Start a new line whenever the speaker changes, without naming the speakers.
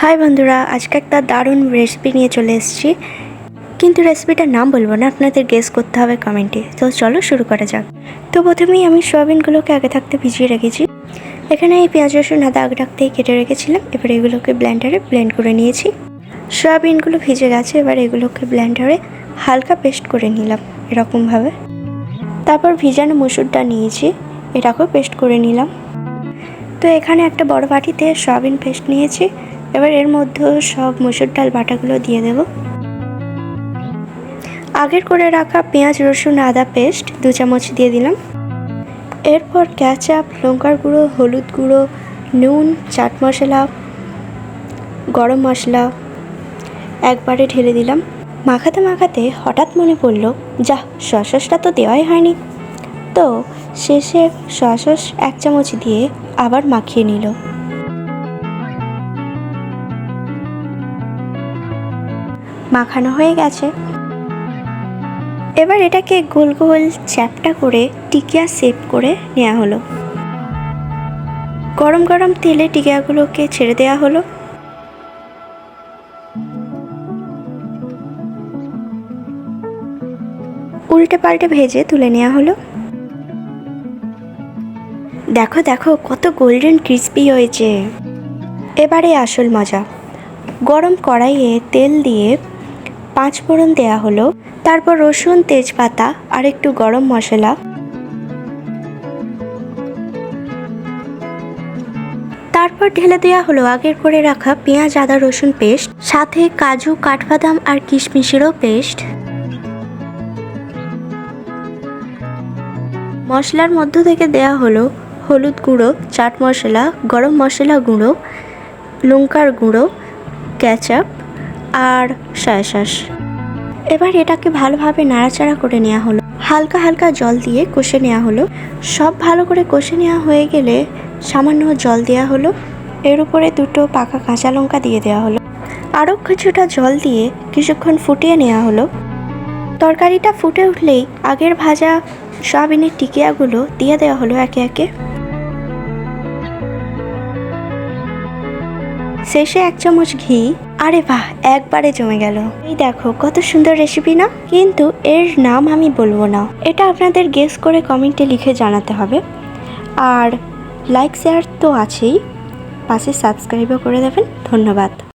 High বন্ধুরা, আজকে একটা দারুণ রেসিপি নিয়ে চলে এসেছি, কিন্তু রেসিপিটার নাম বলবো না, আপনাদের গেস করতে হবে কমেন্টে। তো চলো শুরু করা যাক। তো প্রথমেই আমি সয়াবিনগুলোকে আগে থাকতে ভিজিয়ে রেখেছি। এখানে এই পেঁয়াজ রসুন আদা আগে থাকতেই কেটে রেখেছিলাম। এবার এগুলোকে ব্লেন্ডারে ব্লেন্ড করে নিয়েছি। সয়াবিনগুলো ভিজে গেছে, এবার এগুলোকে ব্লেন্ডারে হালকা পেস্ট করে নিলাম এরকমভাবে। তারপর ভিজানো মসুর ডাল নিয়েছি, এটাকেও পেস্ট করে নিলাম। তো এখানে একটা বড় বাটিতে সয়াবিন পেস্ট নিয়েছি। এবার এর মধ্যে সব মসুর ডাল বাটাগুলো দিয়ে দেব। আগের করে রাখা পেঁয়াজ রসুন আদা পেস্ট 2 চামচ দিয়ে দিলাম। এরপর কেচাপ, লঙ্কার গুঁড়ো, হলুদ গুঁড়ো, নুন, চাট মশলা, গরম মশলা একবারে ঢেলে দিলাম। মাখাতে মাখাতে হঠাৎ মনে পড়লো, যা সয়া সসটা তো দেওয়াই হয়নি। তো শেষে সয়া সস 1 চামচ দিয়ে আবার মাখিয়ে নিল। মাখানো হয়ে গেছে। এবার এটাকে গোল গোল চ্যাপ্টা করে টিকিয়া শেপ করে নেওয়া হলো। গরম গরম তেলে টিকিয়াগুলোকে ছেড়ে দেওয়া হলো। উল্টে পাল্টে ভেজে তুলে নেওয়া হলো। দেখো দেখো কত গোল্ডেন ক্রিস্পি হয়েছে। এবারে আসল মজা। গরম কড়াইয়ে তেল দিয়ে 5 ফোড়ন দেওয়া হলো। তারপর রসুন, তেজপাতা আর একটু গরম মশলা, তারপর ঢেলে দেওয়া হলো আগের করে রাখা পেঁয়াজ আদা রসুন পেস্ট, সাথে কাজু, কাঠবাদাম আর কিশমিশেরও পেস্ট। মশলার মধ্য থেকে দেওয়া হলো হলুদ গুঁড়ো, চাট মশলা, গরম মশলা গুঁড়ো, লঙ্কার গুঁড়ো, কেচাপ আর সয়া সস। এবার এটাকে ভালোভাবে নাড়াচাড়া করে নেওয়া হলো। হালকা হালকা জল দিয়ে কষে নেওয়া হলো। সব ভালো করে কষে নেওয়া হয়ে গেলে সামান্য জল দেওয়া হলো। এর উপরে 2টো পাকা কাঁচা লঙ্কা দিয়ে দেওয়া হলো। আরও কিছুটা জল দিয়ে কিছুক্ষণ ফুটিয়ে নেওয়া হলো। তরকারিটা ফুটে উঠলেই আগের ভাজা সয়াবিনের টিকিয়াগুলো দিয়ে দেওয়া হলো একে একে। শেষে 1 চামচ ঘি। আরে বাহ, একবারে জমে গেল। এই দেখো কত সুন্দর রেসিপি না? কিন্তু এর নাম আমি বলবো না, এটা আপনাদের গেস করে কমেন্টে লিখে জানাতে হবে। আর লাইক শেয়ার তো আছেই, পাশে সাবস্ক্রাইবও করে দেবেন। ধন্যবাদ।